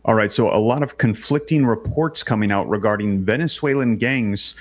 All right, so a lot of conflicting reports coming out regarding Venezuelan gangs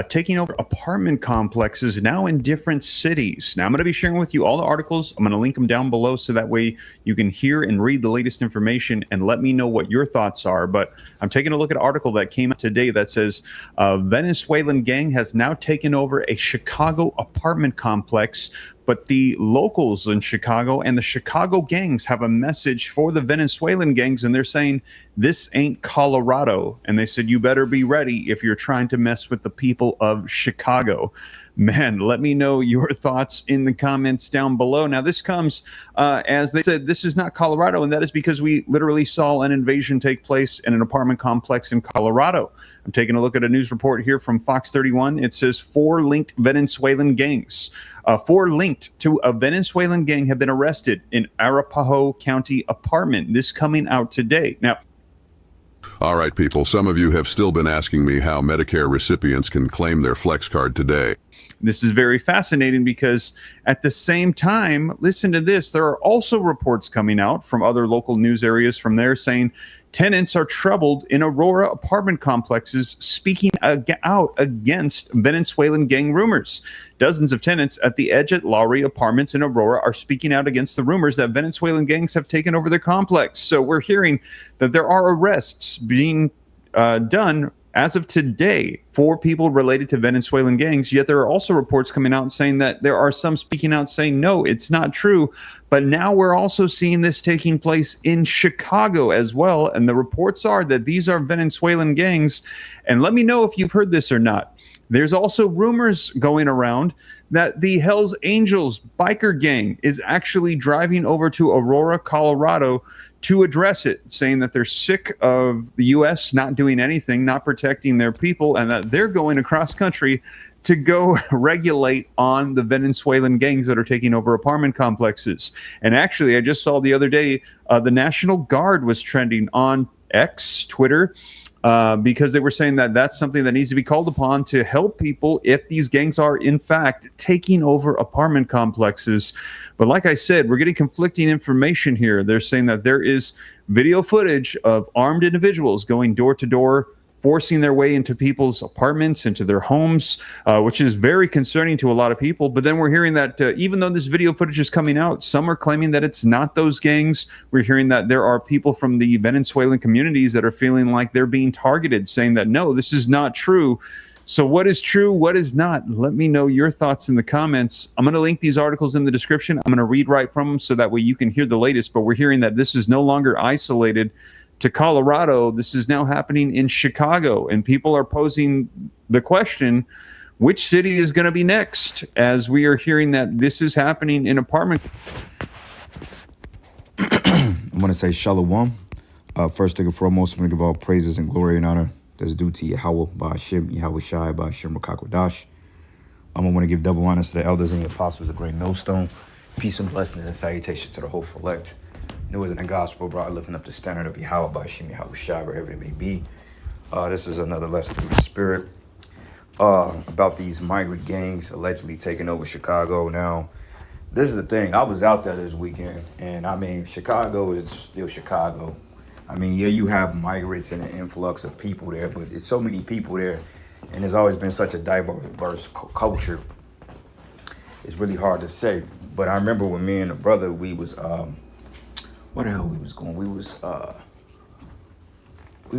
taking over apartment complexes now in different cities. Now, I'm going to be sharing with you all the articles. I'm going to link them down below so that way you can hear and read the latest information and let me know what your thoughts are. But I'm taking a look at an article that came out today that says a Venezuelan gang has now taken over a Chicago apartment complex. But the locals in Chicago and the Chicago gangs have a message for the Venezuelan gangs, and they're saying, this ain't Colorado. And they said, you better be ready if you're trying to mess with the people of Chicago. Man, let me know your thoughts in the comments down below. Now, this comes as they said, this is not Colorado, and that is because we literally saw an invasion take place in an apartment complex in Colorado. I'm taking a look at a news report here from Fox 31. It says 4 linked Venezuelan gangs. 4 linked to a Venezuelan gang have been arrested in Arapahoe County apartment. This coming out today. Now, all right, people, some of you have still been asking me how Medicare recipients can claim their Flex card today. This is very fascinating because at the same time, listen to this, there are also reports coming out from other local news areas from there saying tenants are troubled in Aurora apartment complexes, speaking out against Venezuelan gang rumors. Dozens of tenants at the Edge at Lowry Apartments in Aurora are speaking out against the rumors that Venezuelan gangs have taken over their complex. So we're hearing that there are arrests being done as of today for people related to Venezuelan gangs, yet there are also reports coming out saying that there are some speaking out saying, no, it's not true. But now we're also seeing this taking place in Chicago as well. And the reports are that these are Venezuelan gangs. And let me know if you've heard this or not. There's also rumors going around that the Hells Angels biker gang is actually driving over to Aurora, Colorado to address it, saying that they're sick of the U.S. not doing anything, not protecting their people, and that they're going across country to go regulate on the Venezuelan gangs that are taking over apartment complexes. And actually, I just saw the other day, the National Guard was trending on X, Twitter, because they were saying that that's something that needs to be called upon to help people if these gangs are, in fact, taking over apartment complexes. But like I said, we're getting conflicting information here. They're saying that there is video footage of armed individuals going door to door, forcing their way into people's apartments, into their homes, which is very concerning to a lot of people. But then we're hearing that even though this video footage is coming out, some are claiming that it's not those gangs. We're hearing that there are people from the Venezuelan communities that are feeling like they're being targeted, saying that, no, this is not true. So what is true? What is not? Let me know your thoughts in the comments. I'm going to link these articles in the description. I'm going to read right from them so that way you can hear the latest. But we're hearing that this is no longer isolated to Colorado. This is now happening in Chicago, and people are posing the question, which city is going to be next, as we are hearing that this is happening in apartment. I want to say shalom. First and foremost, I'm going to give all praises and glory and honor that's due to Yahweh, Ba'ashem, Yahweh Shai, Ba'ashem Rakakwadash. I want to give double honors to the elders and the apostles, the great millstone. Peace and blessings and salutations to the whole elect. New as in the gospel, brought lifting up the standard of Yahweh, Ba'ashem, Yahweh Shai, wherever it may be. This is another lesson through the spirit about these migrant gangs allegedly taking over Chicago. Now, this is the thing. I was out there this weekend, and I mean, Chicago is still Chicago. I mean, yeah, you have migrants and an influx of people there, but it's so many people there, and there's always been such a diverse culture. It's really hard to say. But I remember when me and the brother, we was, where the hell we was going? We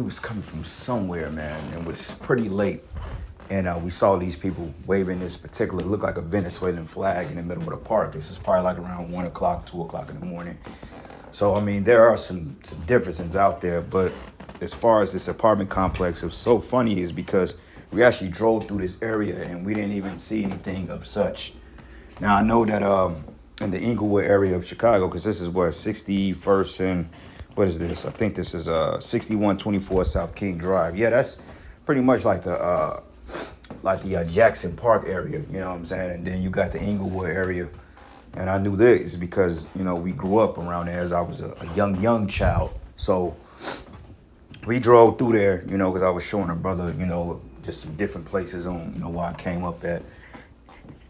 was coming from somewhere, man, and it was pretty late. And we saw these people waving this particular, looked like a Venezuelan flag in the middle of the park. This was probably like around 1 o'clock, 2 o'clock in the morning. So, I mean, there are some differences out there. But as far as this apartment complex, it was so funny is because we actually drove through this area and we didn't even see anything of such. Now, I know that in the Inglewood area of Chicago, because this is what, 61st and, what is this? I think this is 6124 South King Drive. Yeah, that's pretty much like the Jackson Park area, you know what I'm saying? And then you got the Inglewood area. And I knew this because, you know, we grew up around there as I was a young child. So we drove through there, you know, because I was showing a brother, you know, just some different places on, you know, where I came up at.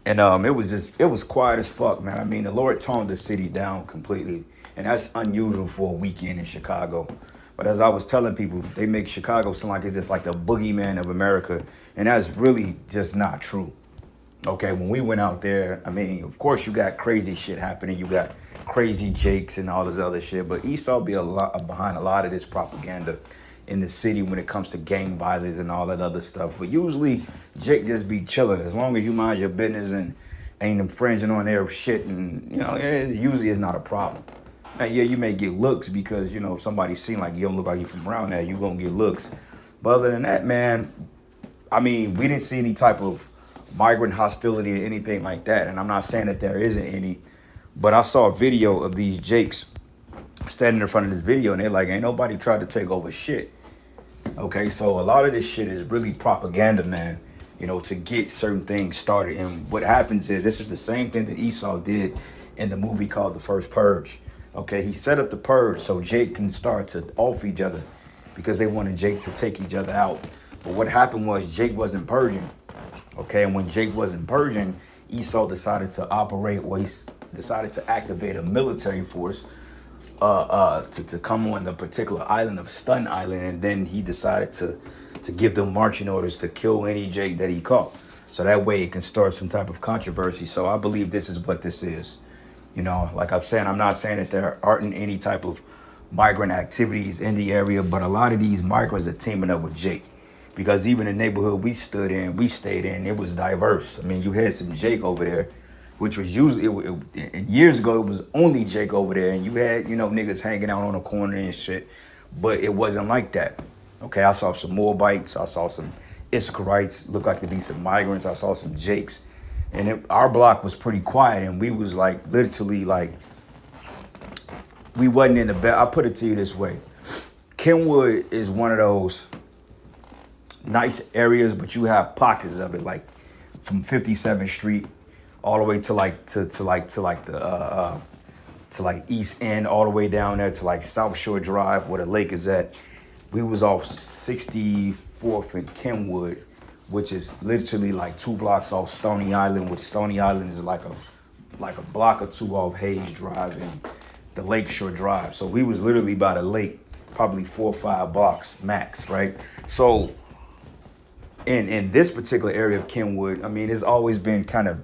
And it was quiet as fuck, man. I mean, the Lord toned the city down completely. And that's unusual for a weekend in Chicago. But as I was telling people, they make Chicago sound like it's just like the boogeyman of America. And that's really just not true. Okay, when we went out there, I mean, of course you got crazy shit happening. You got crazy Jakes and all this other shit. But Esau be a lot behind a lot of this propaganda in the city when it comes to gang violence and all that other stuff. But usually Jake just be chilling as long as you mind your business and ain't infringing on their shit. And, you know, it usually is not a problem. Now, yeah, you may get looks because, you know, if somebody seem like you don't look like you from around there, you gonna get looks. But other than that, man, I mean, we didn't see any type of migrant hostility or anything like that. And I'm not saying that there isn't any, but I saw a video of these Jakes standing in front of this video and they're like, ain't nobody tried to take over shit. Okay, so a lot of this shit is really propaganda, man, you know, to get certain things started. And what happens is this is the same thing that Esau did in the movie called The First Purge. Okay, he set up the purge so Jake can start to off each other because they wanted Jake to take each other out. But what happened was Jake wasn't purging. Okay, and when Jake wasn't purging, Esau decided to operate, or he decided to activate a military force to come on the particular island of Stun Island, and then he decided to give them marching orders to kill any Jake that he caught. So that way it can start some type of controversy. So I believe this is what this is. You know, like I'm saying, I'm not saying that there aren't any type of migrant activities in the area, but a lot of these migrants are teaming up with Jake. Because even the neighborhood we stayed in, it was diverse. I mean, you had some Jake over there, which was usually, years ago, it was only Jake over there. And you had, you know, niggas hanging out on the corner and shit. But it wasn't like that. Okay, I saw some Moabites. I saw some Issacharites, looked like to be some migrants. I saw some Jakes. And our block was pretty quiet. And we was like, literally like, we wasn't in the bed. I'll put it to you this way. Kenwood is one of those nice areas, but you have pockets of it, like from 57th Street all the way to like East End, all the way down there to like South Shore Drive where the lake is at. We was off 64th and Kenwood, which is literally like 2 blocks off Stony Island, which Stony Island is like a block or 2 off Hayes Drive and the Lakeshore Drive. So we was literally by the lake, probably 4 or 5 blocks max, right? So in this particular area of Kenwood, I mean, it's always been kind of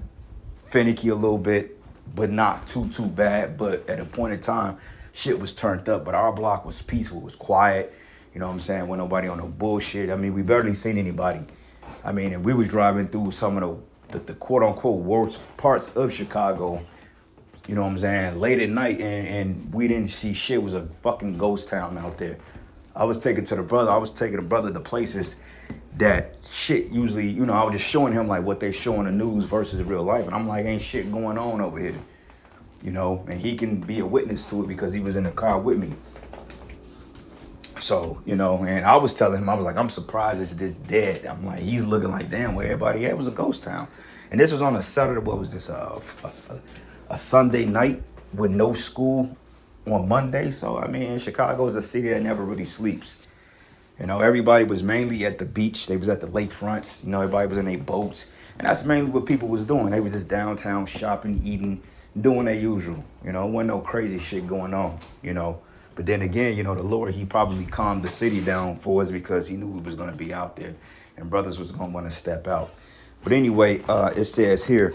finicky a little bit, but not too bad. But at a point in time, shit was turned up. But our block was peaceful, was quiet. You know what I'm saying? When nobody on no bullshit. I mean, we barely seen anybody. I mean, and we was driving through some of the quote unquote worst parts of Chicago. You know what I'm saying? Late at night, and we didn't see shit. It was a fucking ghost town out there. I was taking the brother to places that shit usually, you know, I was just showing him like what they show on the news versus real life. And I'm like, ain't shit going on over here, you know? And he can be a witness to it because he was in the car with me. So, you know, and I was telling him, I was like, I'm surprised it's this dead. I'm like, he's looking like, damn, where everybody at was a ghost town. And this was on a Saturday, what was this, a Sunday night with no school on Monday. So, I mean, Chicago is a city that never really sleeps. You know, everybody was mainly at the beach. They was at the lakefronts. You know, everybody was in their boats. And that's mainly what people was doing. They were just downtown shopping, eating, doing their usual. You know, wasn't no crazy shit going on, you know. But then again, you know, the Lord, he probably calmed the city down for us because he knew we was going to be out there. And brothers was going to want to step out. But anyway, it says here,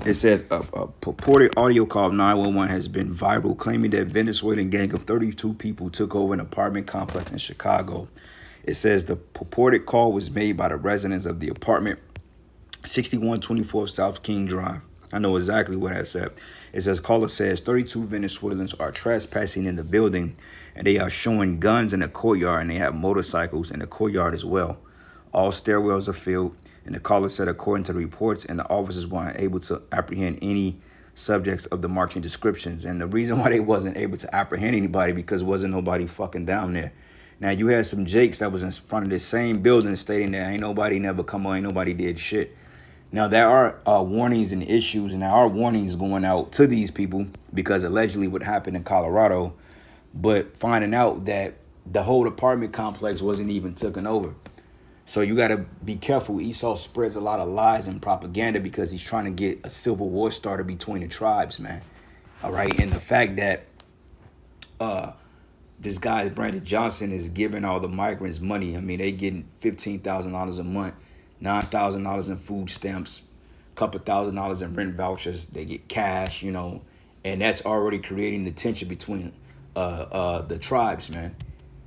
it says a purported audio call of 911 has been viral, claiming that Venezuelan gang of 32 people took over an apartment complex in Chicago. It says the purported call was made by the residents of the apartment 6124 South King Drive. I know exactly what that said. It says, caller says 32 Venezuelans are trespassing in the building and they are showing guns in the courtyard and they have motorcycles in the courtyard as well. All stairwells are filled. And the caller said, according to the reports, and the officers weren't able to apprehend any subjects of the marching descriptions. And the reason why they wasn't able to apprehend anybody because wasn't nobody fucking down there. Now, you had some Jakes that was in front of this same building stating that ain't nobody never come on, ain't nobody did shit. Now, there are warnings and issues, and there are warnings going out to these people because allegedly what happened in Colorado, but finding out that the whole apartment complex wasn't even taken over. So you got to be careful. Esau spreads a lot of lies and propaganda because he's trying to get a civil war started between the tribes, man. All right. And the fact that this guy Brandon Johnson is giving all the migrants money. I mean, they getting $15,000 a month, $9,000 in food stamps, a couple $1,000 in rent vouchers. They get cash, you know, and that's already creating the tension between the tribes, man.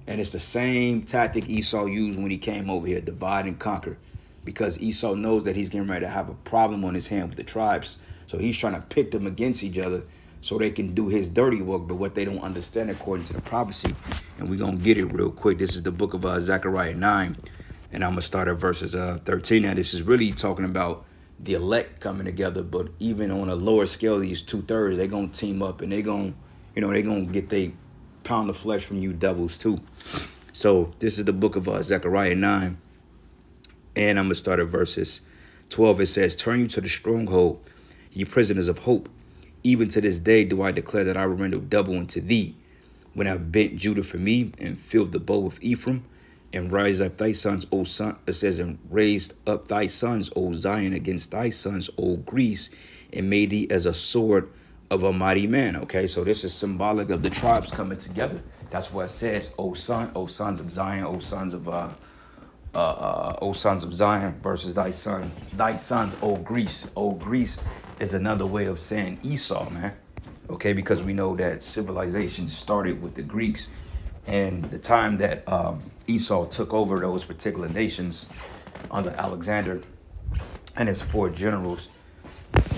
And it's the same tactic Esau used when he came over here, divide and conquer, because Esau knows that he's getting ready to have a problem on his hand with the tribes. So he's trying to pit them against each other so they can do his dirty work. But what they don't understand, according to the prophecy, and we're going to get it real quick. This is the book of Zechariah 9, and I'm going to start at verses 13. Now, this is really talking about the elect coming together, but even on a lower scale, these 2/3, they're going to team up, and they're going to, you know, they're going to get they pound of flesh from you devils too. So this is the book of Zechariah 9, and I'm going to start at verses 12. It says, turn you to the stronghold, ye prisoners of hope. Even to this day do I declare that I will render double unto thee, when I have bent Judah for me and filled the bow of Ephraim, and raised up thy sons, O son. It says, and raised up thy sons, O Zion, against thy sons, O Greece, and made thee as a sword of a mighty man. Okay, so this is symbolic of the tribes coming together. That's what it says, O son, O sons of Zion, O sons of O sons of Zion, versus thy sons, O Greece. O Greece is another way of saying Esau, man. Okay, because we know that civilization started with the Greeks, and the time that Esau took over those particular nations under Alexander and his 4 generals,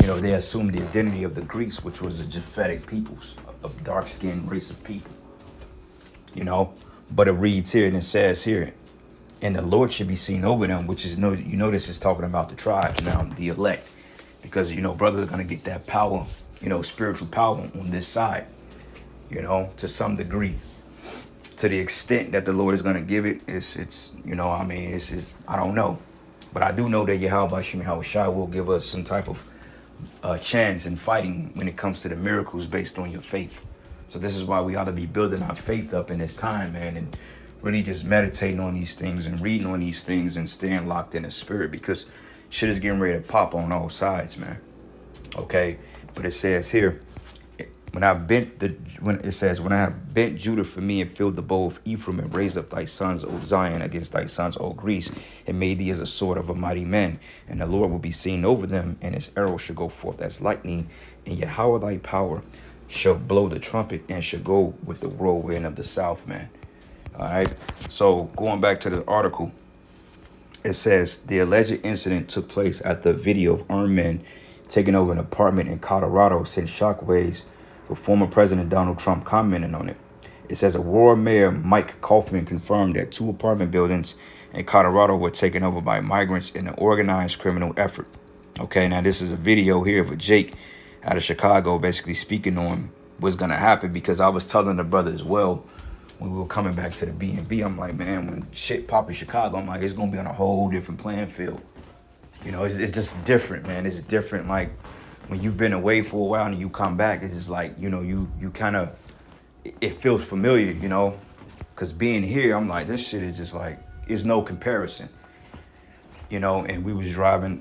you know, they assumed the identity of the Greeks, which was a Japhetic peoples, of dark-skinned race of people, you know. But it reads here, and it says here, and the Lord should be seen over them, which is, you notice it's talking about the tribes now, the elect, because, you know, brothers are going to get that power, you know, spiritual power on this side, you know, to some degree. To the extent that the Lord is going to give it, it's you know, I mean, it's I don't know. But I do know that Yahweh Shai will give us some type of chance in fighting when it comes to the miracles based on your faith. So this is why we ought to be building our faith up in this time, man, and really just meditating on these things and reading on these things and staying locked in the spirit, because shit is getting ready to pop on all sides, man. Okay, but it says here, when I have bent Judah for me and filled the bow of Ephraim and raised up thy sons, O Zion, against thy sons, O Greece, and made thee as a sword of a mighty man, and the Lord will be seen over them, and his arrow shall go forth as lightning, and Yahweh thy power shall blow the trumpet and shall go with the whirlwind of the south, man. All right. So going back to the article, it says the alleged incident took place at the video of armed men taking over an apartment in Colorado sent shockwaves, with former President Donald Trump commenting on it. It says Aurora Mayor Mike Kaufman confirmed that 2 apartment buildings in Colorado were taken over by migrants in an organized criminal effort. Okay, now this is a video here of a Jake out of Chicago basically speaking on what's going to happen, because I was telling the brother as well when we were coming back to the B&B, I'm like, man, when shit pop in Chicago, I'm like, it's going to be on a whole different playing field. You know, it's just different, man. It's different, like, when you've been away for a while and you come back, it's just like, you know, you kind of, it feels familiar, you know, because being here, I'm like, this shit is just like, there's no comparison, you know. And we was driving,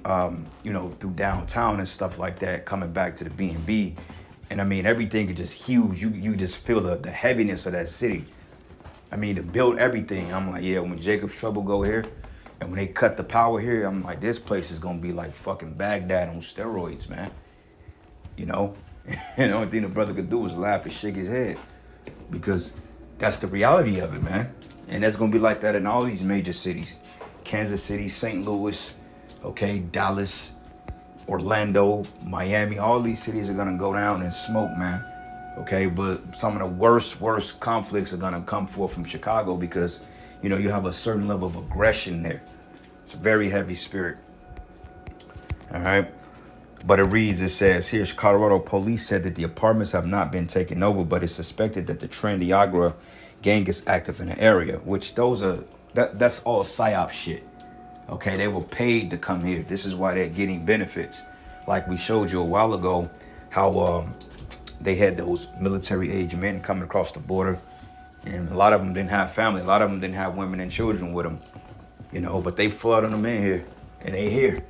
you know, through downtown and stuff like that, coming back to the B&B. And I mean, everything is just huge. You just feel the heaviness of that city. I mean, to build everything, I'm like, yeah, when Jacob's Trouble go here, and when they cut the power here, I'm like, this place is going to be like fucking Baghdad on steroids, man. You know, and the only thing the brother could do was laugh and shake his head, because that's the reality of it, man. And that's going to be like that in all these major cities. Kansas City, St. Louis, okay, Dallas, Orlando, Miami, all these cities are going to go down in smoke, man. Okay, but some of the worst conflicts are going to come forth from Chicago, because, you know, you have a certain level of aggression there. It's a very heavy spirit. All right. But it says here, Colorado police said that the apartments have not been taken over, but it's suspected that the Trendiagra gang is active in the area, which that's all psyop shit. Okay, they were paid to come here. This is why they're getting benefits. Like we showed you a while ago, how they had those military age men coming across the border, and a lot of them didn't have family. A lot of them didn't have women and children with them, you know, but they flooded them in here, and they here.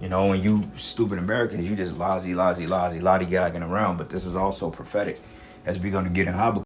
You know, and you stupid Americans, you just lollygag around. But this is also prophetic, as we're going to get in Habakkuk.